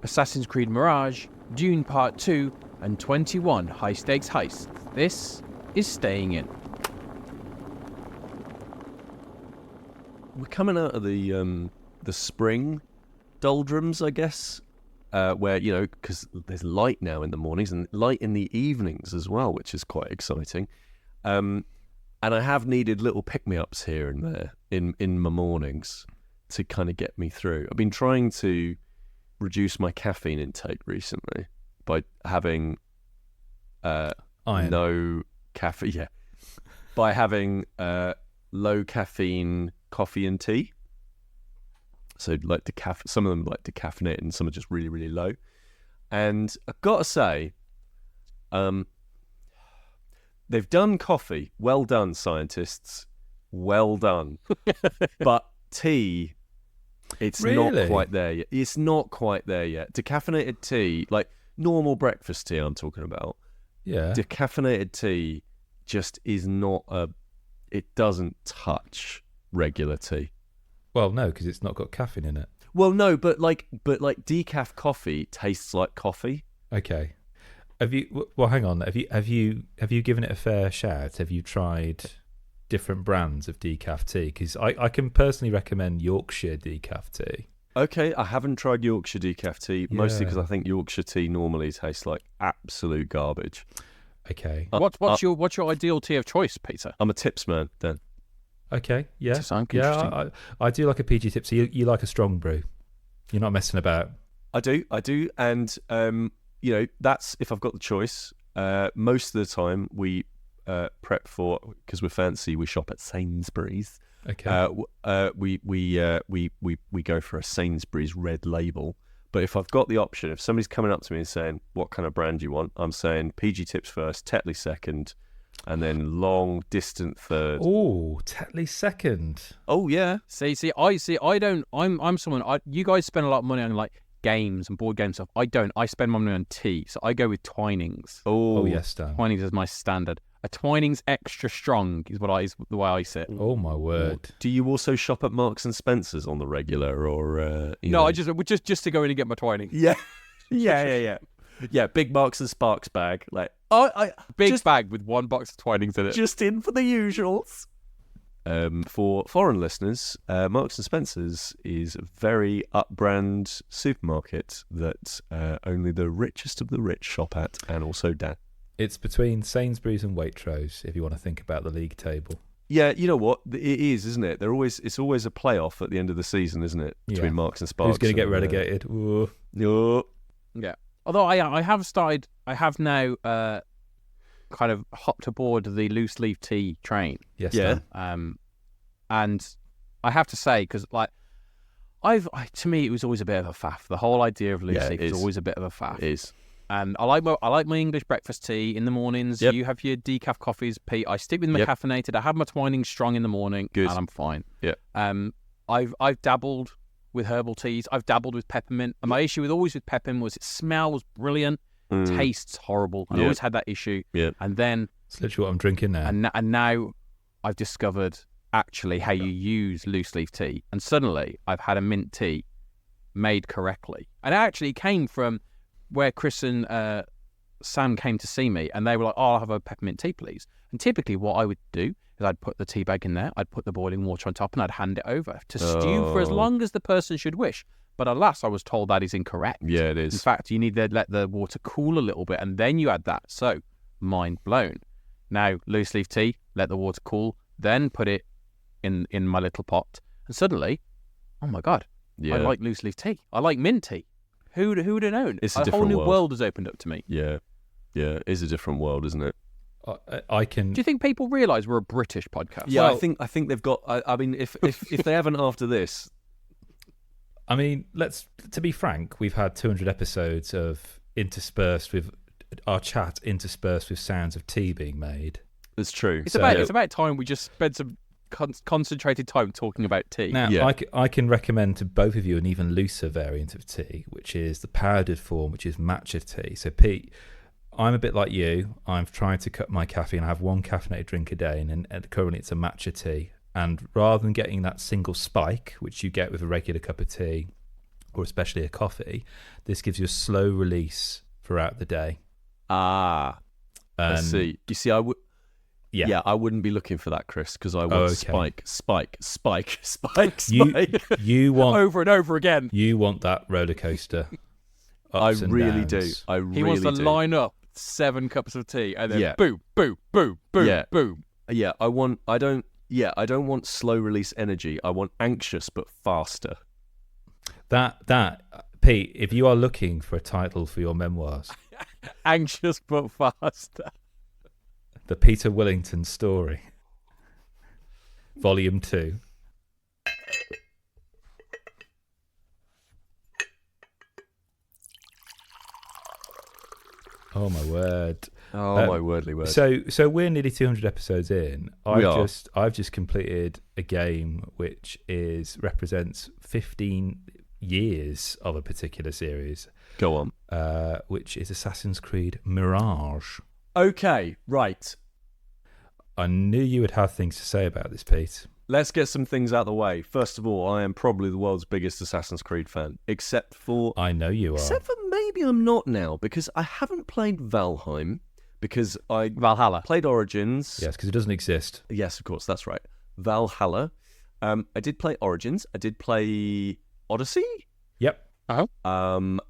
Assassin's Creed Mirage, Dune Part 2, and 21 high-stakes heists. This is Staying In. We're coming out of the spring doldrums, I guess, where, because there's light now in the mornings and light in the evenings as well, which is quite exciting. And I have needed little pick-me-ups here and there in my mornings to kind of get me through. I've been trying to reduce my caffeine intake recently by having no caffeine. Yeah, by having low caffeine coffee and tea. So like some of them like decaffeinate and some are just really, really low. And I've got to say, they've done coffee. Well done, scientists. Well done. But tea, it's not quite there yet. It's not quite there yet. Decaffeinated tea, like normal breakfast tea I'm talking about. Yeah. Decaffeinated tea just is not it doesn't touch regular tea. Well, no, because it's not got caffeine in it. Well, no, but decaf coffee tastes like coffee. Okay. Well, hang on. Have you given it a fair shout? Have you tried different brands of decaf tea? Because I can personally recommend Yorkshire decaf tea. Okay, I haven't tried Yorkshire decaf tea, mostly because I think Yorkshire tea normally tastes like absolute garbage. Okay. What's your ideal tea of choice, Peter? I'm a tips man, then. Okay, yeah. Yeah, I do like a PG tip. So you like a strong brew. You're not messing about. I do. And, that's if I've got the choice. Most of the time we prep for, because we're fancy, we shop at Sainsbury's. Okay. We go for a Sainsbury's red label. But if I've got the option, if somebody's coming up to me and saying, what kind of brand do you want? I'm saying PG tips first, Tetley second, and then long distant third. Oh, Tetley second. Oh yeah. I don't. I'm someone. You guys spend a lot of money on like games and board game stuff. I don't. I spend my money on tea, so I go with Twinings. Oh yes, Dan. Twinings is my standard. A Twinings extra strong is the way I sit. Oh my word. Do you also shop at Marks and Spencer's on the regular, or no? I just to go in and get my Twinings. Yeah, yeah. Big Marks and Sparks bag, like bag with one box of Twinings in it. Just in for the usuals. For foreign listeners, Marks and Spencer's is a very up-brand supermarket that only the richest of the rich shop at, and also Dan. It's between Sainsbury's and Waitrose, if you want to think about the league table. Yeah, you know what? It is, isn't it? It's always a playoff at the end of the season, isn't it? Between Marks and Sparks. Who's going to get relegated? Yeah. Although I have now kind of hopped aboard the loose leaf tea train. Yes. Yeah. And I have to say, because like to me it was always a bit of a faff. The whole idea of loose leaf is always a bit of a faff. It is. And I like my English breakfast tea in the mornings. Yep. You have your decaf coffees, Pete. I stick with my caffeinated. I have my Twinings strong in the morning, Good. and I'm fine. Yeah. I've dabbled with herbal teas. I've dabbled with peppermint. And my issue with peppermint was its smell was brilliant, tastes horrible. I always had that issue. Yeah. And then it's literally what I'm drinking now. And now I've discovered actually how you use loose leaf tea, and suddenly I've had a mint tea made correctly, and it actually came from where Kris and Sam came to see me, and they were like, "Oh, I'll have a peppermint tea, please." And typically, what I would do is I'd put the tea bag in there, I'd put the boiling water on top, and I'd hand it over to stew for as long as the person should wish. But alas, I was told that is incorrect. Yeah, it is. In fact, you need to let the water cool a little bit, and then you add that. So, mind blown. Now, loose leaf tea, let the water cool, then put it in my little pot, and suddenly, oh my God, I like loose leaf tea. I like mint tea. Who'd have known? It's a whole new world. world has opened up to me. Yeah, it is a different world, isn't it? I can. Do you think people realise we're a British podcast? Yeah, well, I think they've got. I mean, if they haven't after this, I mean, to be frank, we've had 200 episodes of interspersed with our chat interspersed with sounds of tea being made. It's true. It's about time we just spent some concentrated time talking about tea. Now, I can recommend to both of you an even looser variant of tea, which is the powdered form, which is matcha tea. So, Pete, I'm a bit like you. I'm trying to cut my caffeine. I have one caffeinated drink a day, and currently it's a matcha tea. And rather than getting that single spike, which you get with a regular cup of tea, or especially a coffee, this gives you a slow release throughout the day. I see. You see, I wouldn't be looking for that, Kris, because I want spike. You want over and over again. You want that roller coaster. I really do. He wants to line up 7 cups of tea and then boom, boom, boom, boom, boom. Yeah, I don't want slow release energy. I want anxious but faster. That Pete, if you are looking for a title for your memoirs, anxious but faster. The Peter Willington Story, Volume 2. Oh my word! Oh my wordly word! So we're nearly 200 episodes in. I've just completed a game which represents 15 years of a particular series. Go on. Which is Assassin's Creed Mirage. Okay, right. I knew you would have things to say about this, Pete. Let's get some things out of the way. First of all, I am probably the world's biggest Assassin's Creed fan, except for... I know you are. Except for maybe I'm not now, because I haven't played Valheim, because I... Valhalla. Played Origins. Yes, because it doesn't exist. Yes, of course, that's right. Valhalla. I did play Origins. I did play Odyssey. Yep. Uh-huh.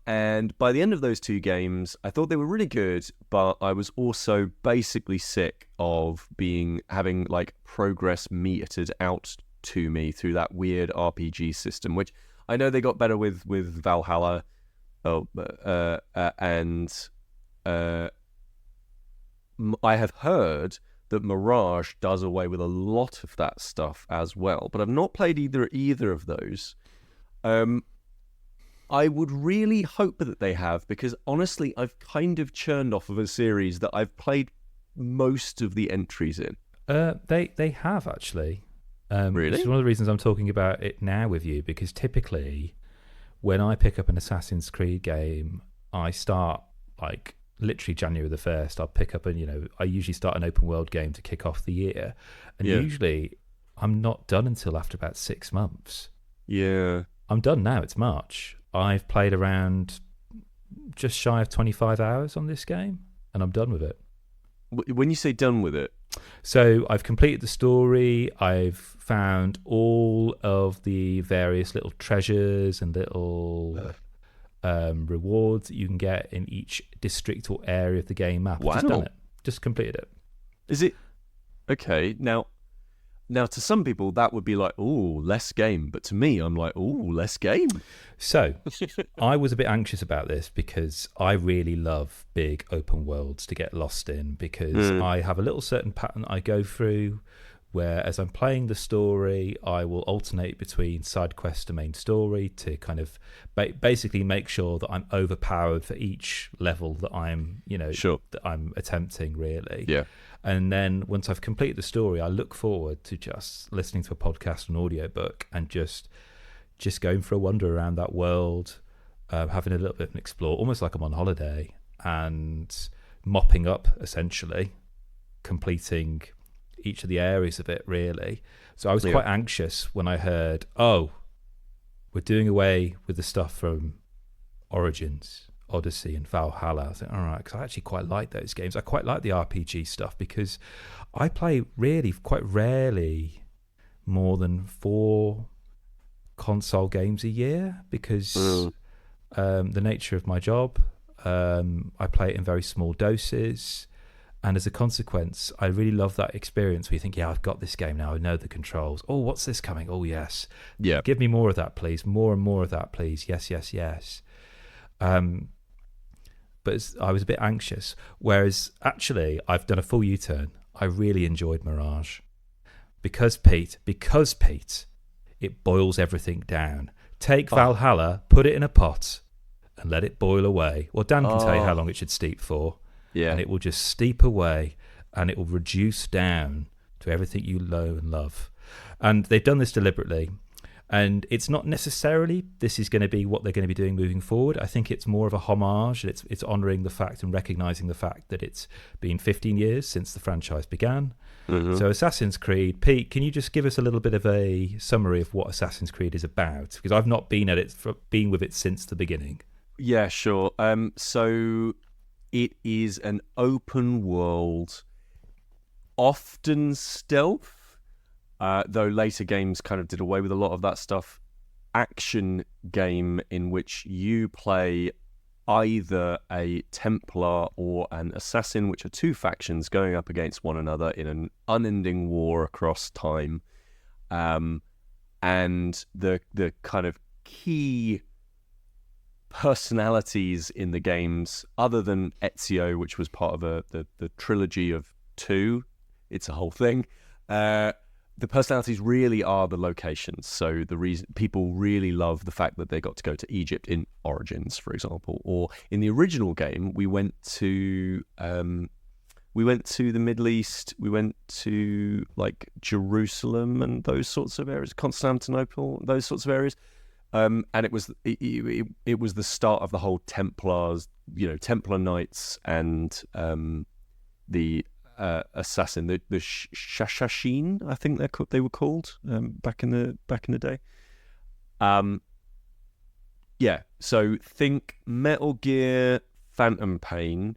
And by the end of those 2 games, I thought they were really good, but I was also basically sick of having like progress metered out to me through that weird RPG system, which I know they got better with Valhalla, and I have heard that Mirage does away with a lot of that stuff as well, but I've not played either of those. I would really hope that they have, because honestly, I've kind of churned off of a series that I've played most of the entries in. They have, actually. Really? Which is one of the reasons I'm talking about it now with you, because typically when I pick up an Assassin's Creed game, I start like literally January the 1st. I'll pick up I usually start an open world game to kick off the year. And usually I'm not done until after about 6 months. Yeah. I'm done now. It's March. I've played around just shy of 25 hours on this game, and I'm done with it. When you say done with it? So I've completed the story. I've found all of the various little treasures and little rewards that you can get in each district or area of the game map. Wow. I've just done it. Just completed it. Is it? Okay, Now, to some people, that would be like, ooh, less game. But to me, I'm like, ooh, less game. So I was a bit anxious about this because I really love big open worlds to get lost in, because I have a little certain pattern I go through where, as I'm playing the story, I will alternate between side quest and main story to kind of basically make sure that I'm overpowered for each level that I'm, that I'm attempting, really. Yeah. And then once I've completed the story, I look forward to just listening to a podcast or an audiobook and just going for a wander around that world, having a little bit of an explore, almost like I'm on holiday, and mopping up, essentially, completing each of the areas of it, really. So I was quite anxious when I heard, we're doing away with the stuff from Origins, Odyssey and Valhalla. I think, all right, because I actually quite like those games. I quite like the RPG stuff, because I play really quite rarely more than 4 console games a year, because the nature of my job, I play it in very small doses, and as a consequence, I really love that experience where you think, I've got this game now, I know the controls. Oh, what's this coming? Oh, yes. Yeah. Give me more of that, please. More and more of that, please. Yes, yes, yes. But I was a bit anxious, whereas actually I've done a full U-turn. I really enjoyed Mirage. Because Pete, it boils everything down. Take Valhalla, put it in a pot, and let it boil away. Well, Dan can tell you how long it should steep for. Yeah. And it will just steep away, and it will reduce down to everything you know and love. And they've done this deliberately. And it's not necessarily this is going to be what they're going to be doing moving forward. I think it's more of a homage. It's honouring the fact and recognising the fact that it's been 15 years since the franchise began. Mm-hmm. So Assassin's Creed, Pete, can you just give us a little bit of a summary of what Assassin's Creed is about? Because I've not been with it since the beginning. Yeah, sure. So it is an open world, often stealth, though later games kind of did away with a lot of that stuff, action game in which you play either a Templar or an Assassin, which are two factions going up against one another in an unending war across time. And the kind of key personalities in the games, other than Ezio, which was part of the trilogy of 2, it's a whole thing. The personalities really are the locations. So the reason people really love the fact that they got to go to Egypt in Origins, for example, or in the original game, we went to the Middle East, we went to like Jerusalem and those sorts of areas, Constantinople, those sorts of areas. And it was the start of the whole Templars, Templar Knights, and the assassin, the Shashashin, I think they were called back in the day. So think Metal Gear Phantom Pain,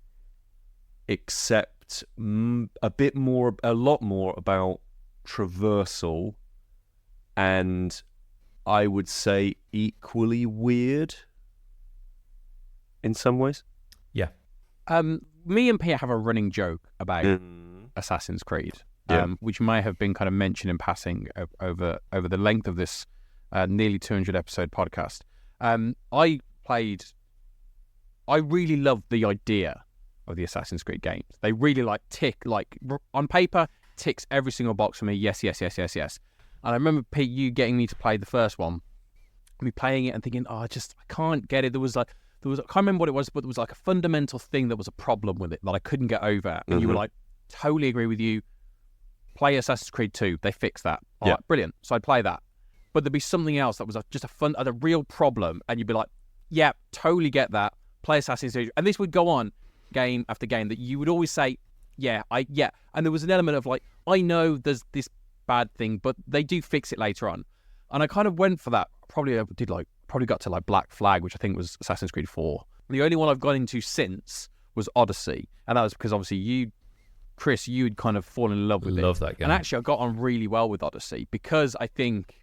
except a lot more about traversal, and I would say equally weird in some ways. Yeah. Me and Pete have a running joke about Assassin's Creed, which may have been kind of mentioned in passing over the length of this nearly 200 episode podcast. I really loved the idea of the Assassin's Creed games. They really on paper, ticks every single box for me. Yes. And I remember, Pete, you getting me to play the first one, me playing it and thinking, I can't get it. There was I can't remember what it was, but there was like a fundamental thing that was a problem with it that I couldn't get over. And you were like, totally agree with you. Play Assassin's Creed 2. They fixed that. All right, brilliant. So I'd play that. But there'd be something else that was just a real problem. And you'd be like, yeah, totally get that. Play Assassin's Creed. And this would go on game after game that you would always say, yeah. And there was an element of like, I know there's this bad thing, but they do fix it later on. And I kind of went for that. Probably got to like Black Flag, which I think was Assassin's Creed 4. The only one I've gone into since was Odyssey, and that was because obviously Kris, you'd kind of fallen in love with it. Love that game. And actually I got on really well with Odyssey because I think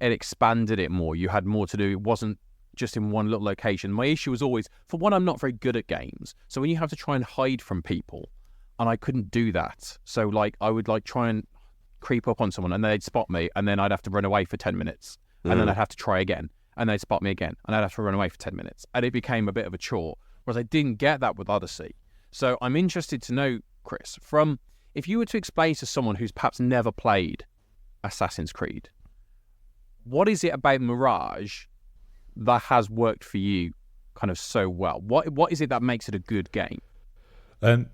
it expanded it more. You had more to do. It wasn't just in one little location. My issue was always, for one, I'm not very good at games. So when you have to try and hide from people, and I couldn't do that. So like I would like try and creep up on someone and they'd spot me, and then I'd have to run away for 10 minutes. And then I'd have to try again. And they'd spot me again, and I'd have to run away for 10 minutes. And it became a bit of a chore, whereas I didn't get that with Odyssey. So I'm interested to know, Kris, if you were to explain to someone who's perhaps never played Assassin's Creed, what is it about Mirage that has worked for you kind of so well? What is it that makes it a good game?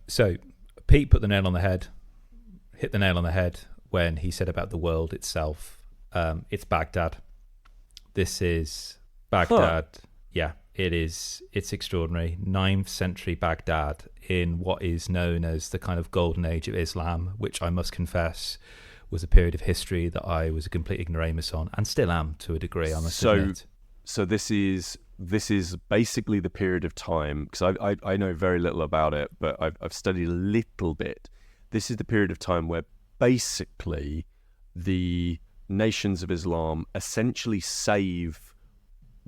So Pete hit the nail on the head when he said about the world itself. It's Baghdad. This is Baghdad. Huh. Yeah, it is. It's extraordinary. 9th century Baghdad in what is known as the kind of golden age of Islam, which I must confess was a period of history that I was a complete ignoramus on, and still am to a degree, I must admit. So this is basically the period of time, because I know very little about it, but I've studied a little bit. This is the period of time where basically the nations of Islam essentially save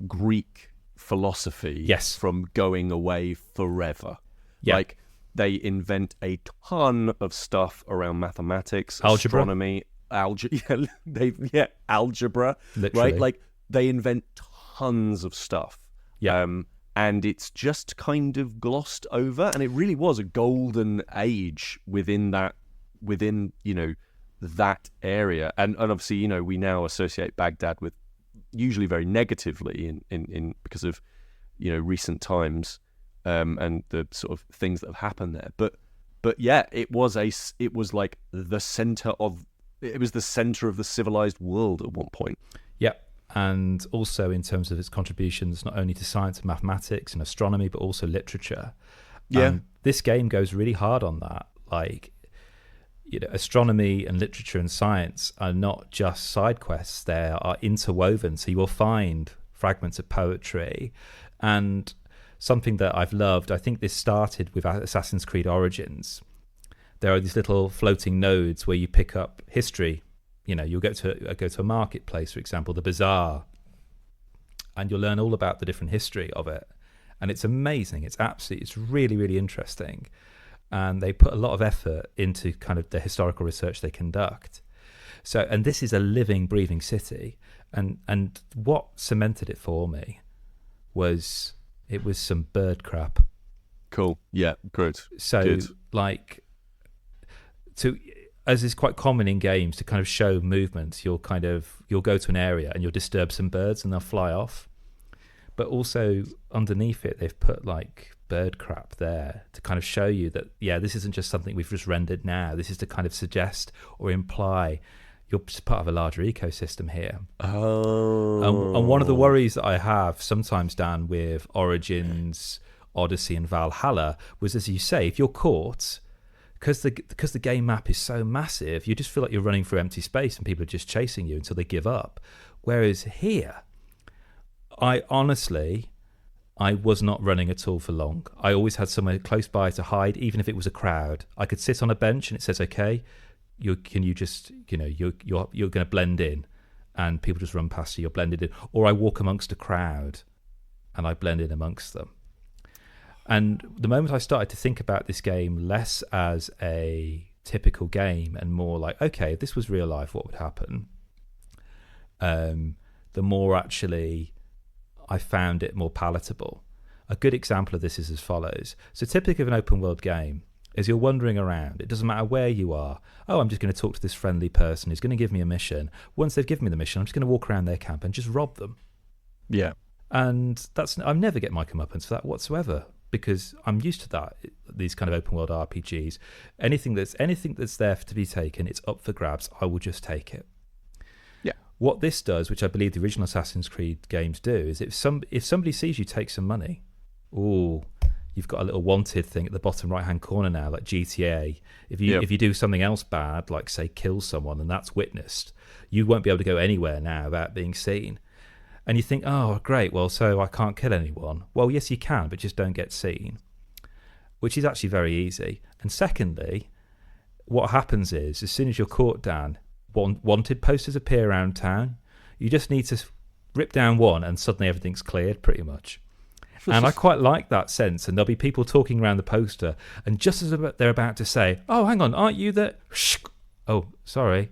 Greek philosophy from going away forever. Yeah. Like they invent a ton of stuff around mathematics, astronomy, algebra, Literally. right? Like they invent tons of stuff. Yeah. And it's just kind of glossed over, and it really was a golden age within that area, and obviously we now associate Baghdad with usually very negatively in because of recent times and the sort of things that have happened there. But yeah, it was like the center of the civilized world at one point. Yeah, and also in terms of its contributions not only to science and mathematics and astronomy but also literature. Yeah, this game goes really hard on that. Like, astronomy and literature and science are not just side quests, they are interwoven. So you will find fragments of poetry. And something that I've loved, I think this started with Assassin's Creed Origins. There are these little floating nodes where you pick up history. You'll go to a marketplace, for example, the bazaar, and you'll learn all about the different history of it. And it's amazing. It's really, really interesting. And they put a lot of effort into kind of the historical research they conduct. So, and this is a living, breathing city. And what cemented it for me was some bird crap. Cool. Yeah, good. So, good. As is quite common in games, to kind of show movement, you'll go to an area and you'll disturb some birds and they'll fly off. But also underneath it, they've put bird crap there to kind of show you that, this isn't just something we've just rendered now. This is to kind of suggest or imply you're just part of a larger ecosystem here. Oh. And one of the worries that I have sometimes, Dan, with Origins, Odyssey and Valhalla was, as you say, if you're caught, because the game map is so massive, you just feel like you're running through empty space and people are just chasing you until they give up. Whereas here, I was not running at all for long. I always had somewhere close by to hide, even if it was a crowd. I could sit on a bench and it says, okay, you're going to blend in, and people just run past you, you're blended in. Or I walk amongst a crowd and I blend in amongst them. And the moment I started to think about this game less as a typical game and more like, okay, if this was real life, what would happen? The more actually I found it more palatable. A good example of this is as follows. So typically of an open world game is you're wandering around. It doesn't matter where you are. Oh, I'm just going to talk to this friendly person who's going to give me a mission. Once they've given me the mission, I'm just going to walk around their camp and just rob them. Yeah. And I never get my comeuppance for that whatsoever, because I'm used to that. These kind of open world RPGs, anything that's there to be taken, it's up for grabs. I will just take it. Yeah. What this does, which I believe the original Assassin's Creed games do, is if somebody sees you take some money, you've got a little wanted thing at the bottom right hand corner now, like GTA. If you do something else bad, like say kill someone, and that's witnessed, you won't be able to go anywhere now without being seen. And you think, oh, great, well, so I can't kill anyone. Well, yes, you can, but just don't get seen, which is actually very easy. And secondly, what happens is, as soon as you're caught, Dan, wanted posters appear around town. You just need to rip down one and suddenly everything's cleared pretty much. And I quite like that sense. And there'll be people talking around the poster, and just as they're about to say, oh, hang on, aren't you the... Oh, sorry.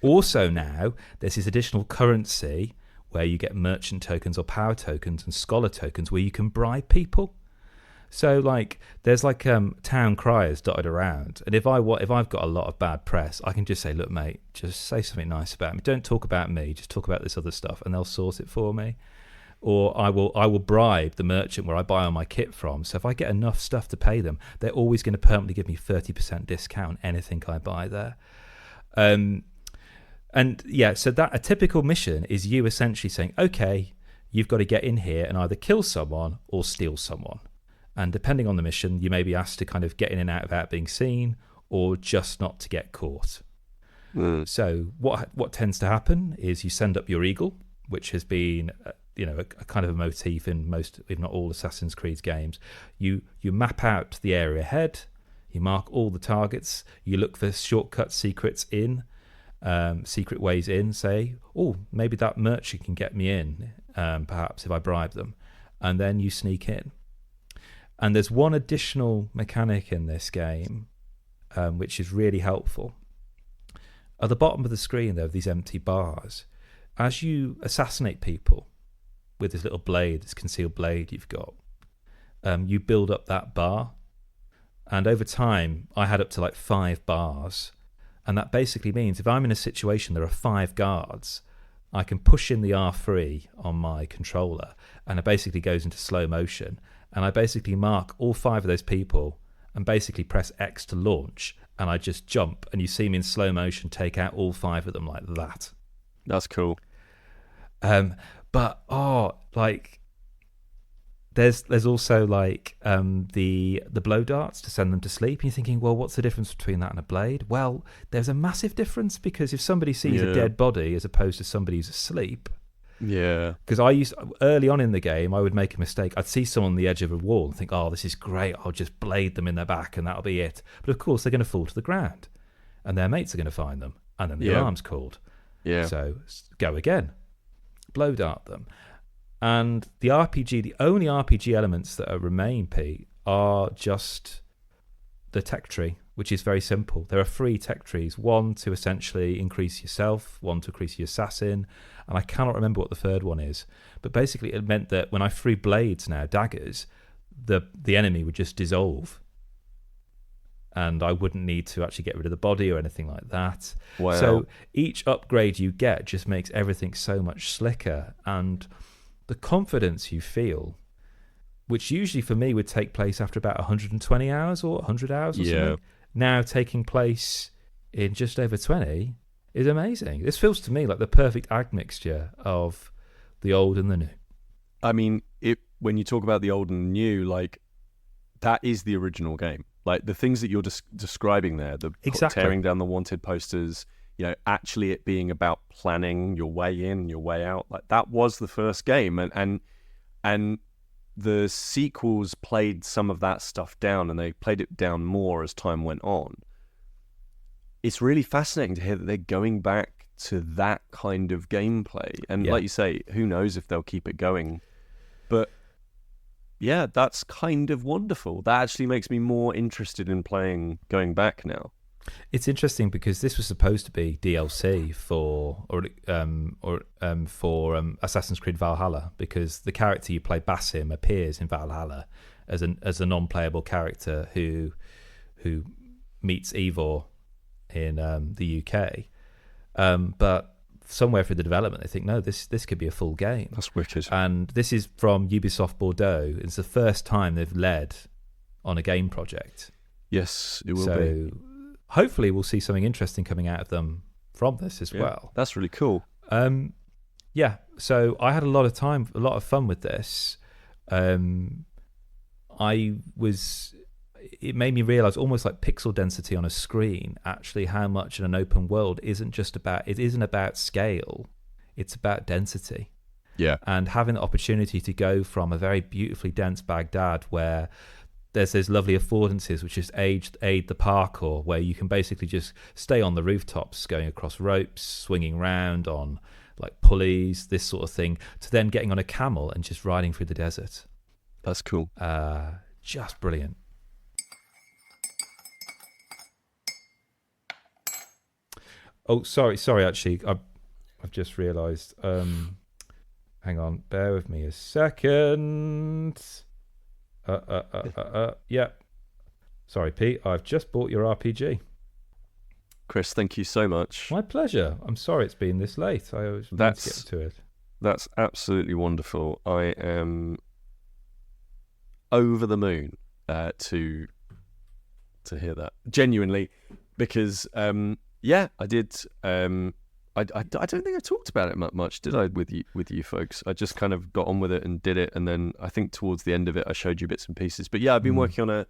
Also now, there's this additional currency where you get merchant tokens or power tokens and scholar tokens where you can bribe people. So there's town criers dotted around, and if I've got a lot of bad press, I can just say, look, mate, just say something nice about me. Don't talk about me, just talk about this other stuff, and they'll source it for me. Or I will bribe the merchant where I buy all my kit from. So if I get enough stuff to pay them, they're always going to permanently give me 30% discount anything I buy there. So that a typical mission is you essentially saying, okay, you've got to get in here and either kill someone or steal someone. And depending on the mission, you may be asked to kind of get in and out without being seen, or just not to get caught. So what tends to happen is you send up your eagle, which has been a kind of a motif in most, if not all, Assassin's Creed games. You map out the area ahead, you mark all the targets, you look for shortcut secret ways in, say, oh, maybe that merchant can get me in, perhaps if I bribe them, and then you sneak in. And there's one additional mechanic in this game, which is really helpful. At the bottom of the screen, there are these empty bars. As you assassinate people with this little blade, this concealed blade you've got, you build up that bar. And over time, I had up to 5 bars. And that basically means if I'm in a situation, there are 5 guards, I can push in the R3 on my controller, and it basically goes into slow motion. And I basically mark all 5 of those people and basically press X to launch, and I just jump, and you see me in slow motion take out all 5 of them like that. That's cool. There's also like the blow darts to send them to sleep. And you're thinking, well, what's the difference between that and a blade? Well, there's a massive difference, because if somebody sees a dead body as opposed to somebody who's asleep. Yeah. Because early on in the game, I would make a mistake. I'd see someone on the edge of a wall and think, oh, this is great. I'll just blade them in their back and that'll be it. But of course, they're going to fall to the ground and their mates are going to find them. And then the alarm's called. Yeah. So go again. Blow dart them. And the only RPG elements that remain, Pete, are just the tech tree, which is very simple. There are 3 tech trees, one to essentially increase yourself, one to increase your assassin, and I cannot remember what the third one is. But basically it meant that when I threw blades now, daggers, the enemy would just dissolve. And I wouldn't need to actually get rid of the body or anything like that. Wow. So each upgrade you get just makes everything so much slicker. And the confidence you feel, which usually for me would take place after about 120 hours or 100 hours or something, now taking place in just over 20 is amazing. This feels to me like the perfect admixture of the old and the new. I mean, when you talk about the old and the new, like, that is the original game. Like, the things that you're describing there, tearing down the wanted posters, actually it being about planning your way in, your way out, like, that was the first game. And the sequels played some of that stuff down, and they played it down more as time went on. It's really fascinating to hear that they're going back to that kind of gameplay. And like you say, who knows if they'll keep it going. But yeah, that's kind of wonderful. That actually makes me more interested in going back now. It's interesting because this was supposed to be DLC for Assassin's Creed Valhalla, because the character you play, Basim, appears in Valhalla as a non-playable character who meets Eivor in the UK. But somewhere through the development, they think, no, this could be a full game. That's wicked. And this is from Ubisoft Bordeaux. It's the first time they've led on a game project. Yes, it will be. Hopefully we'll see something interesting coming out of them from this as well. That's really cool. So I had a lot of fun with this. It made me realize, almost like pixel density on a screen, actually how much in an open world isn't about scale, it's about density. Yeah. And having the opportunity to go from a very beautifully dense Baghdad, where there's those lovely affordances which just aid the parkour, where you can basically just stay on the rooftops, going across ropes, swinging around on like pulleys, this sort of thing, to then getting on a camel and just riding through the desert. That's cool. Just brilliant. Oh, sorry. Actually, I've just realised. Hang on, bear with me a second. Yeah. Sorry, Pete. I've just bought your RPG. Kris, thank you so much. My pleasure. I'm sorry it's been this late. I always want to get to it. That's absolutely wonderful. I am over the moon to hear that, genuinely, because I did. I don't think I talked about it much, did I, with you folks? I just kind of got on with it and did it, and then I think towards the end of it, I showed you bits and pieces. But yeah, I've been working on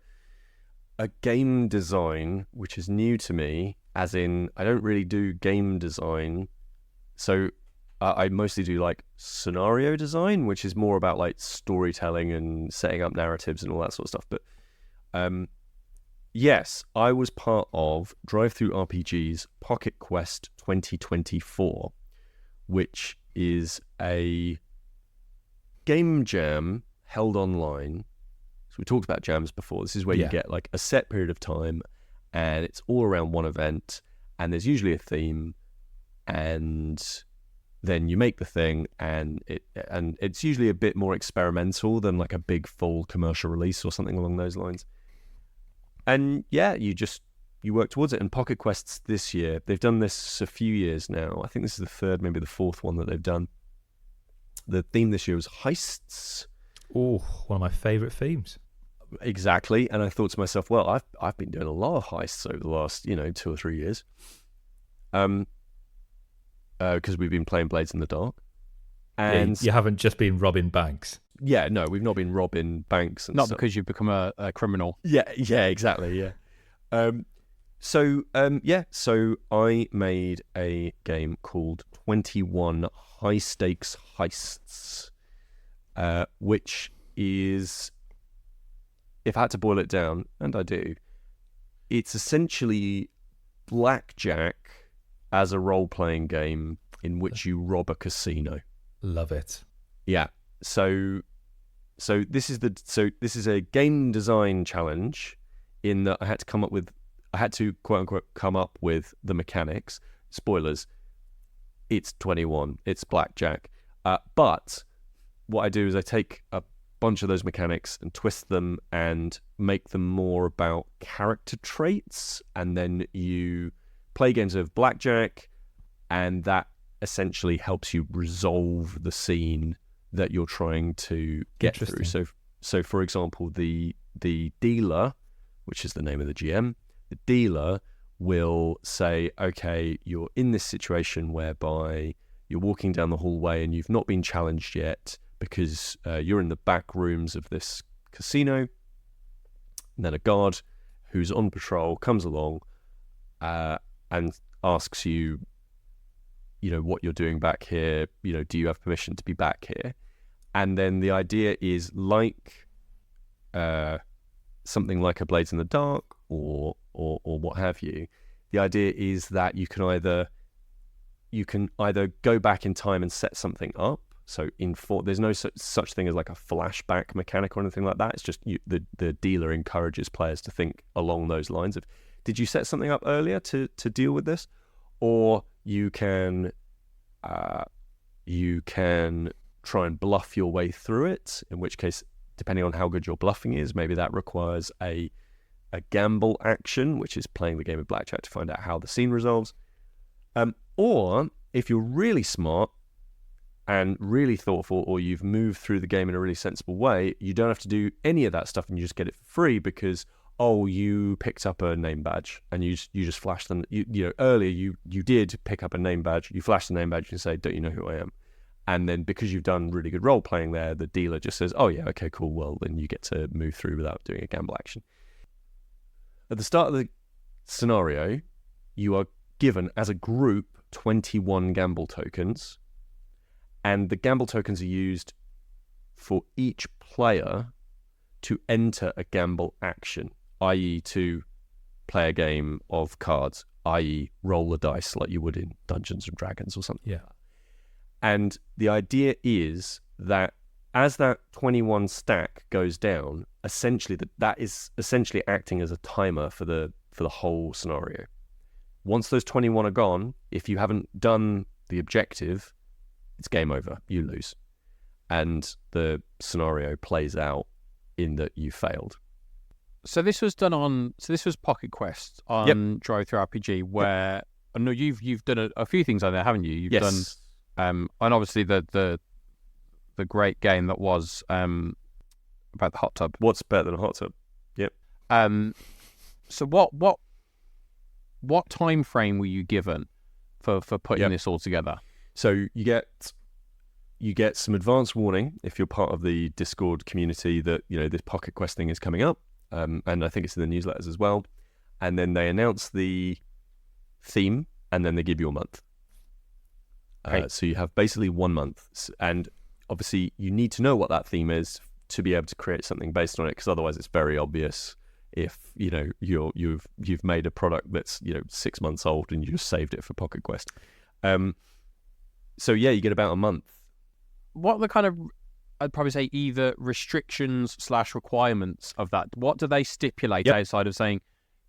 a game design, which is new to me, as in I don't really do game design. So I mostly do like scenario design, which is more about like storytelling and setting up narratives and all that sort of stuff. But yes, I was part of DriveThruRPG's Pocket Quest 2024, which is a game jam held online. So we talked about jams before. This is where you get like a set period of time, and it's all around one event, and there's usually a theme, and then you make the thing, and it's usually a bit more experimental than like a big full commercial release or something along those lines. And yeah, you work towards it. And Pocket Quests this year, they've done this a few years now. I think this is the third, maybe the fourth one that they've done. The theme this year was Heists. Oh, one of my favourite themes. Exactly. And I thought to myself, well, I've been doing a lot of heists over the last 2 or 3 years, because we've been playing Blades in the Dark. And you haven't just been robbing banks. no, we've not been robbing banks and Not stuff. because you've become a criminal. Yeah, exactly, yeah. So I made a game called 21 High Stakes Heists, which is, if I had to boil it down, and I do, it's essentially blackjack as a role-playing game in which you rob a casino. Love it. Yeah. So this is a game design challenge in that I had to quote unquote come up with the mechanics. Spoilers. It's 21. It's blackjack. But what I do is I take a bunch of those mechanics and twist them and make them more about character traits, and then you play games of blackjack, and that essentially helps you resolve the scene that you're trying to get through. So for example, the dealer, which is the name of the GM, the dealer will say, okay, you're in this situation whereby you're walking down the hallway and you've not been challenged yet because you're in the back rooms of this casino. And then a guard who's on patrol comes along and asks you, what you're doing back here. Do you have permission to be back here? And then the idea is like something like a Blades in the Dark or what have you. The idea is that you can either go back in time and set something up. So there's no such thing as like a flashback mechanic or anything like that. It's just the dealer encourages players to think along those lines of, did you set something up earlier to deal with this? Or you can try and bluff your way through it, in which case, depending on how good your bluffing is, maybe that requires a gamble action, which is playing the game of blackjack to find out how the scene resolves. Or if you're really smart and really thoughtful, or you've moved through the game in a really sensible way, you don't have to do any of that stuff and you just get it for free because, you picked up a name badge and you just flashed them. Earlier you did pick up a name badge, you flashed the name badge and say, don't you know who I am? And then because you've done really good role playing there, the dealer just says, oh yeah, okay, cool, well then you get to move through without doing a gamble action. At the start of the scenario, you are given as a group 21 gamble tokens, and the gamble tokens are used for each player to enter a gamble action, i.e. to play a game of cards, i.e. roll the dice like you would in Dungeons and Dragons or something. Yeah. And the idea is that as that 21 stack goes down, essentially that is essentially acting as a timer for the whole scenario. Once those 21 are gone, if you haven't done the objective, it's game over. You lose. And the scenario plays out in that you failed. So this was Pocket Quest on DriveThruRPG, where I know you've done a few things on there, haven't you? You've done and obviously the great game that was about the hot tub. What's better than a hot tub? Yep. So what time frame were you given for putting this all together? So you get some advance warning if you're part of the Discord community that this Pocket Quest thing is coming up, and I think it's in the newsletters as well. And then they announce the theme, and then they give you a month. So you have basically 1 month, and obviously you need to know what that theme is to be able to create something based on it, because otherwise it's very obvious if you've made a product that's 6 months old and you just saved it for Pocket Quest. So you get about a month. What are the kind of, I'd probably say, either restrictions / requirements of that? What do they stipulate outside of saying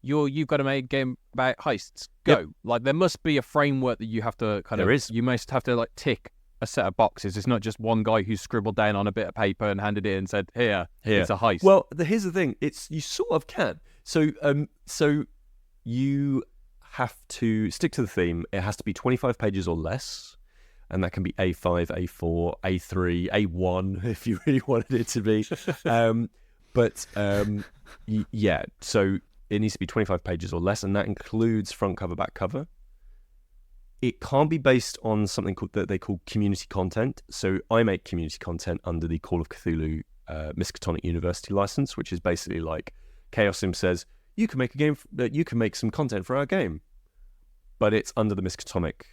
you've got to make a game about heists? Go. Yep. Like there must be a framework that you have to you must have to tick a set of boxes. It's not just one guy who scribbled down on a bit of paper and handed it and said, here, it's a heist. Well, here's the thing. You sort of can. So you have to stick to the theme. It has to be 25 pages or less. And that can be A5, A4, A3, A1 if you really wanted it to be. So it needs to be 25 pages or less, and that includes front cover, back cover. it can't be based on something that they call community content. So I make community content under the Call of Cthulhu Miskatonic University license, which is basically like Chaos Sim says, you can make a game, you can make some content for our game, but it's under the Miskatonic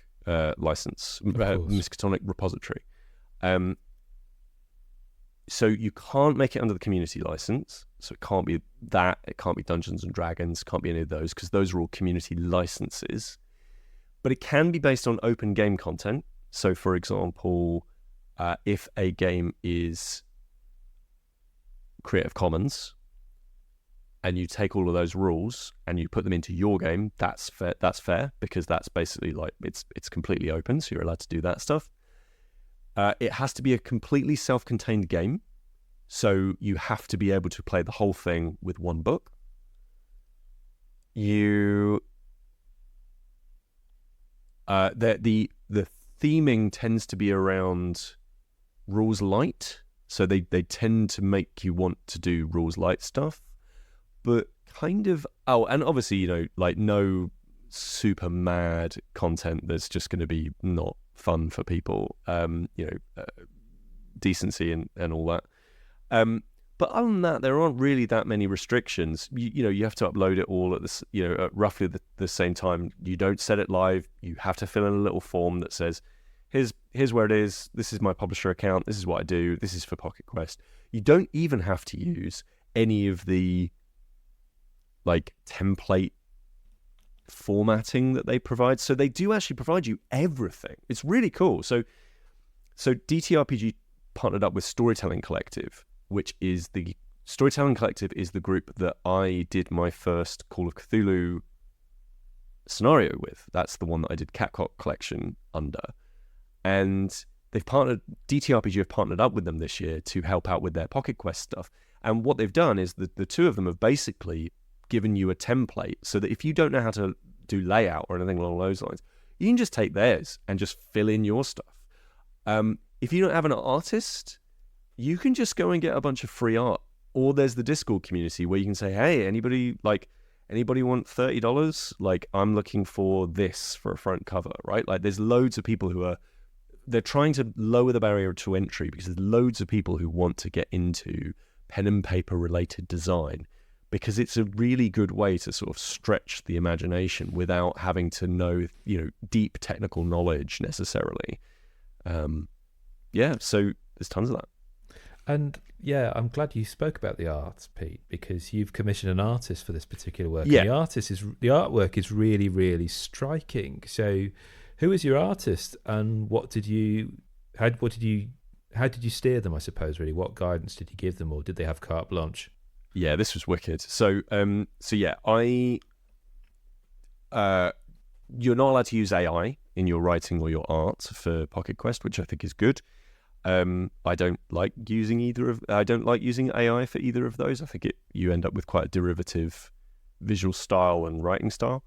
license, Miskatonic repository. So you can't make it under the community license. So it can't be that. It can't be Dungeons and Dragons. Can't be any of those because those are all community licenses. But it can be based on open game content. So, for example, if a game is Creative Commons and you take all of those rules and you put them into your game, that's fair. That's fair because that's basically like it's completely open, so you're allowed to do that stuff. It has to be a completely self-contained game, so you have to be able to play the whole thing with one book. The theming tends to be around rules light, so they tend to make you want to do rules light stuff, but kind of and obviously, you know, like no super mad content that's just going to be not fun for people, decency and all that. But other than that, there aren't really that many restrictions. You have to upload it all at this, at roughly the same time. You don't set it live. You have to fill in a little form that says, here's where it is. This is my publisher account. This is what I do. This is for Pocket Quest. You don't even have to use any of the like template formatting that they provide. So they do actually provide you everything. It's really cool. So DTRPG partnered up with Storytelling Collective, which is the Storytelling Collective is the group that I did my first Call of Cthulhu scenario with. That's the one that I did Catcock Collection under. And DTRPG have partnered up with them this year to help out with their Pocket Quest stuff. And what they've done is the two of them have basically given you a template so that if you don't know how to do layout or anything along those lines, you can just take theirs and just fill in your stuff. If you don't have an artist, you can just go and get a bunch of free art. Or there's the Discord community where you can say, hey, anybody want $30? Like, I'm looking for this for a front cover, right? Like, there's loads of people they're trying to lower the barrier to entry because there's loads of people who want to get into pen and paper related design, because it's a really good way to sort of stretch the imagination without having to know, deep technical knowledge necessarily. So there's tons of that. And yeah, I'm glad you spoke about the art, Pete, because you've commissioned an artist for this particular work. Yeah. And the artwork is really, really striking. So who is your artist and how did you steer them, I suppose, really? What guidance did you give them, or did they have carte blanche? Yeah, this was wicked. So you're not allowed to use AI in your writing or your art for Pocket Quest, which I think is good. I don't like using AI for either of those. I think you end up with quite a derivative visual style and writing style.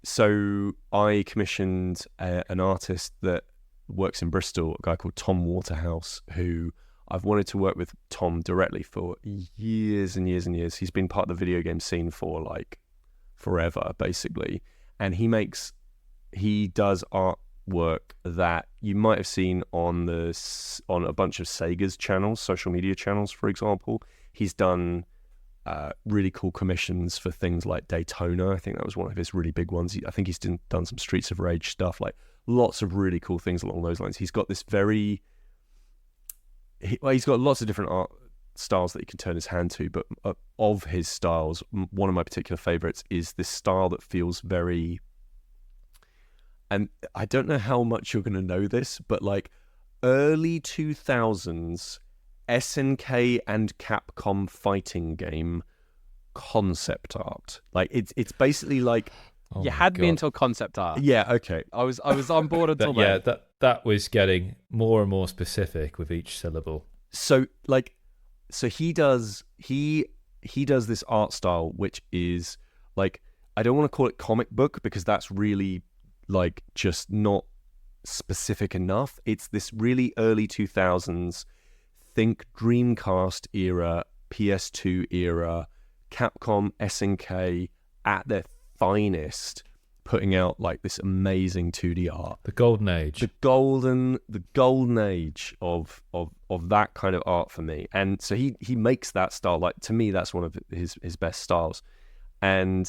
So I commissioned an artist that works in Bristol, a guy called Tom Waterhouse, who I've wanted to work with Tom directly for years and years and years. He's been part of the video game scene for like forever, basically. And he does artwork that you might have seen on a bunch of Sega's channels, social media channels, for example. He's done really cool commissions for things like Daytona. I think that was one of his really big ones. I think he's done some Streets of Rage stuff, like lots of really cool things along those lines. He's got this he's got lots of different art styles that he can turn his hand to, but of his styles, one of my particular favorites is this style that feels very, and I don't know how much you're going to know this, but like early 2000s SNK and Capcom fighting game concept art. Like it's basically like, you had me until concept art. Yeah, okay. I was on board until then. Yeah, that was getting more and more specific with each syllable. So he does this art style which is like, I don't want to call it comic book because that's really like just not specific enough. It's this really early 2000s, think Dreamcast era, PS2 era, Capcom, SNK at their finest, putting out like this amazing 2D art. The golden age. The golden age of that kind of art for me. And so he makes that style, like, to me, that's one of his best styles. And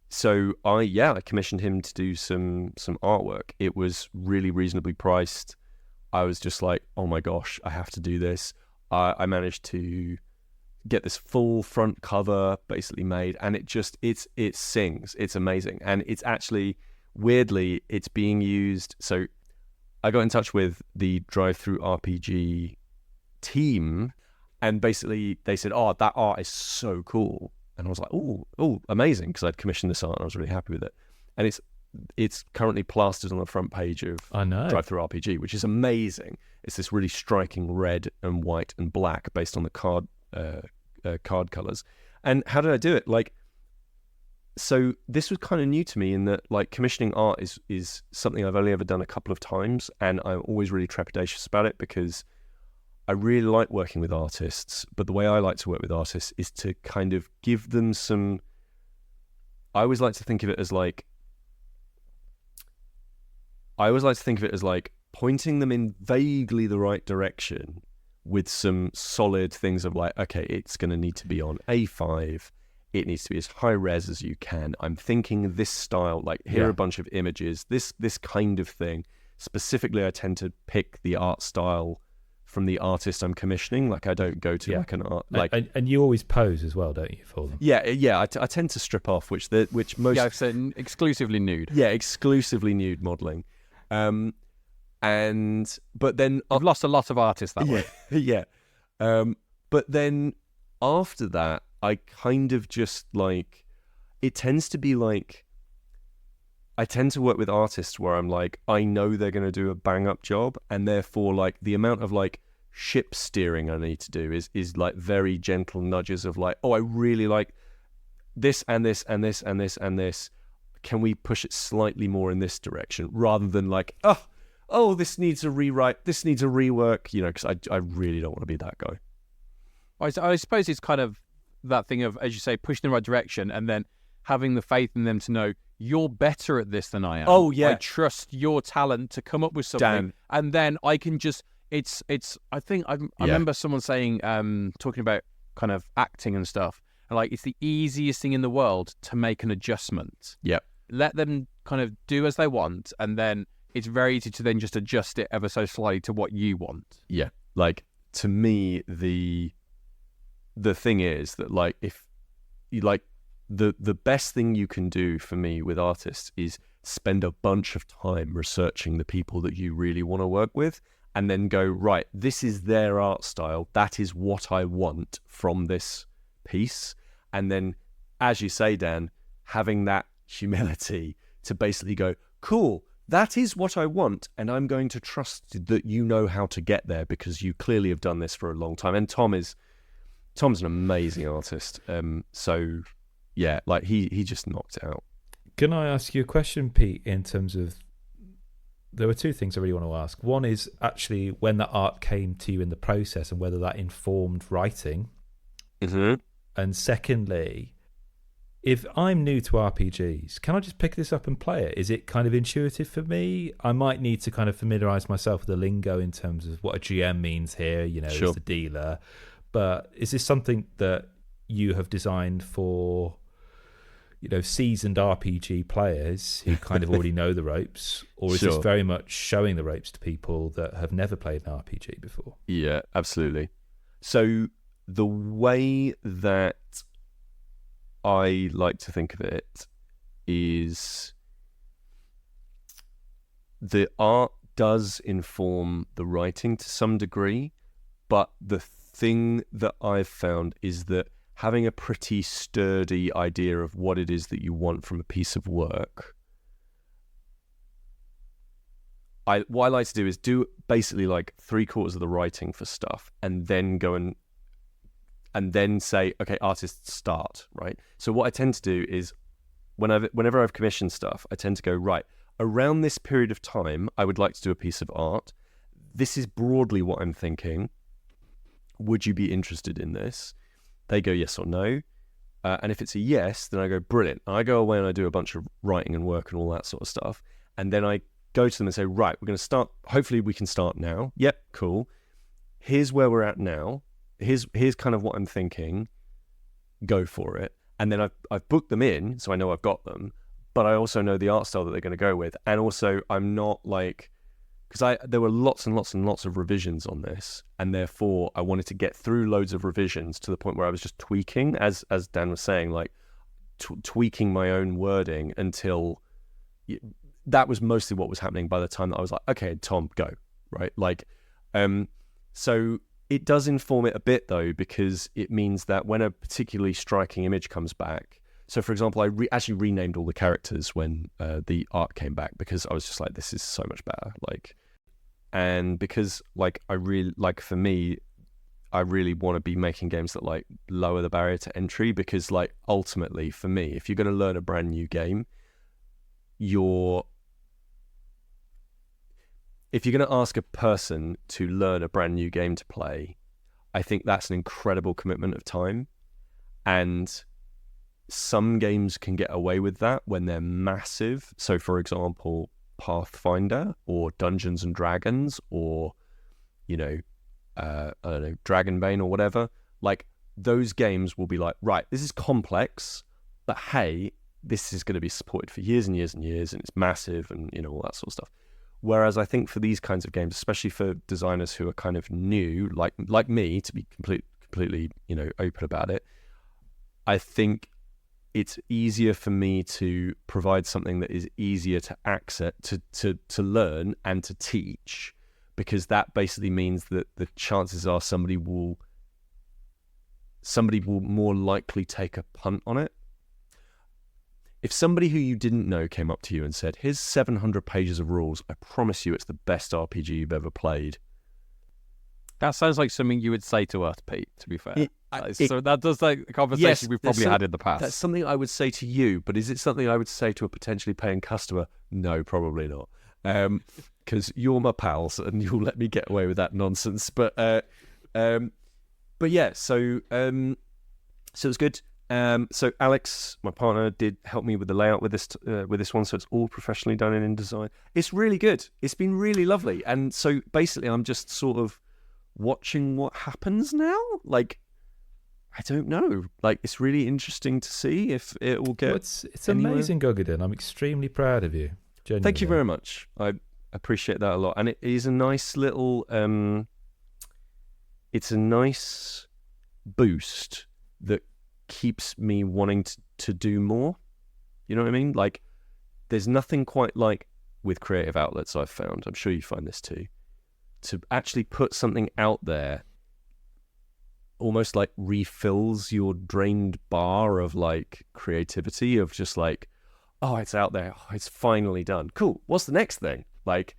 so I commissioned him to do some artwork. It was really reasonably priced. I was just like, oh my gosh, I have to do this. I managed to get this full front cover basically made, and it sings. It's amazing. And it's actually, weirdly, it's being used. So I got in touch with the DriveThruRPG team, and basically they said, oh, that art is so cool. And I was like, oh, amazing, because I'd commissioned this art and I was really happy with it. And it's currently plastered on the front page of DriveThruRPG, which is amazing. It's this really striking red and white and black based on the card colors. And how did I do it? Like, so this was kind of new to me in that, like, commissioning art is something I've only ever done a couple of times, and I'm always really trepidatious about it because I really like working with artists. But the way I like to work with artists is to kind of give them some. I always like to think of it as like pointing them in vaguely the right direction with some solid things of like, okay, it's going to need to be on A5. It needs to be as high res as you can. I'm thinking this style, like here are a bunch of images, this kind of thing. Specifically, I tend to pick the art style from the artist I'm commissioning. Like, I don't go to like an art, like, and you always pose as well, don't you, for them? Yeah. I tend to strip off, which most. Yeah, I've said exclusively nude. Yeah, exclusively nude modeling. But then I've lost a lot of artists that way. Yeah. But then after that, I kind of just like, it tends to be like, I tend to work with artists where I'm like, I know they're going to do a bang up job, and therefore like the amount of like ship steering I need to do is like very gentle nudges of like, oh, I really like this and this and this and this and this. Can we push it slightly more in this direction, rather than like, oh, this needs a rewrite, this needs a rework, you know, because I really don't want to be that guy. I suppose it's kind of that thing of, as you say, pushing in the right direction, and then having the faith in them to know you're better at this than I am. Oh yeah, I trust your talent to come up with something, Dan. And then I can just. It's. I think I remember someone saying, talking about kind of acting and stuff, and like it's the easiest thing in the world to make an adjustment. Yep. Let them kind of do as they want, and then it's very easy to then just adjust it ever so slightly to what you want. Yeah. Like, to me, the thing is that, like, if you like, the best thing you can do for me with artists is spend a bunch of time researching the people that you really want to work with, and then go, right, this is their art style, that is what I want from this piece. And then, as you say, Dan, having that humility to basically go, cool, that is what I want, and I'm going to trust that you know how to get there because you clearly have done this for a long time. And Tom's an amazing artist. So yeah, like he just knocked it out. Can I ask you a question, Pete, in terms of, there were two things I really want to ask. One is actually when that art came to you in the process and whether that informed writing. Mm-hmm. And secondly, if I'm new to RPGs, can I just pick this up and play it? Is it kind of intuitive for me? I might need to kind of familiarise myself with the lingo in terms of what a GM means here, you know, sure, as the dealer. But is this something that you have designed for, you know, seasoned RPG players who kind of already know the ropes? Or is sure, this very much showing the ropes to people that have never played an RPG before? Yeah, absolutely. So the way that I like to think of it is the art does inform the writing to some degree, but the thing that I've found is that having a pretty sturdy idea of what it is that you want from a piece of work, what I like to do is do basically like 3/4 of the writing for stuff, and then go and then say, okay, artists start, right? So what I tend to do is whenever I've commissioned stuff, I tend to go, right, around this period of time, I would like to do a piece of art. This is broadly what I'm thinking. Would you be interested in this? They go yes or no. And if it's a yes, then I go, brilliant. And I go away and I do a bunch of writing and work and all that sort of stuff. And then I go to them and say, right, we're going to start. Hopefully we can start now. Yep, cool. Here's where we're at now. Here's kind of what I'm thinking. Go for it. And then I've booked them in, so I know I've got them. But I also know the art style that they're going to go with. And also I'm not like, because there were lots and lots and lots of revisions on this, and therefore I wanted to get through loads of revisions to the point where I was just tweaking, as Dan was saying, like tweaking my own wording until that was mostly what was happening by the time that I was like, okay, Tom, go, right? Like, so it does inform it a bit though, because it means that when a particularly striking image comes back, so for example, I actually renamed all the characters when the art came back, because I was just like, this is so much better, like. And because like for me, I really want to be making games that like lower the barrier to entry, because like ultimately for me, if you're going to learn a brand new game, if you're going to ask a person to learn a brand new game to play, I think that's an incredible commitment of time. And some games can get away with that when they're massive. So for example, Pathfinder or Dungeons and Dragons, or I don't know, Dragonbane or whatever, like those games will be like, right, this is complex, but hey, this is going to be supported for years and years and years, and it's massive, and all that sort of stuff. Whereas I think for these kinds of games, especially for designers who are kind of new, like me, to be completely open about it, I think it's easier for me to provide something that is easier to access, to learn and to teach, because that basically means that the chances are somebody will more likely take a punt on it. If somebody who you didn't know came up to you and said, here's 700 pages of rules, I promise you it's the best RPG you've ever played. That sounds like something you would say to us, Pete, to be fair. So that does like the conversation we've probably had in the past. That's something I would say to you, but is it something I would say to a potentially paying customer? No, probably not. Because you're my pals and you'll let me get away with that nonsense. But yeah, so it was good. So Alex, my partner, did help me with the layout with this one, so it's all professionally done in InDesign. It's really good. It's been really lovely. And so basically I'm just sort of watching what happens now. Like, I don't know. Like, it's really interesting to see if it will get. It's amazing, Gogadin. I'm extremely proud of you. Genuinely. Thank you very much. I appreciate that a lot. And it is a nice little. It's a nice boost that keeps me wanting to do more. You know what I mean? Like, there's nothing quite like with creative outlets I've found. I'm sure you find this too. To actually put something out there almost like refills your drained bar of like creativity, of just like, oh, it's out there, oh, it's finally done, cool, what's the next thing? Like,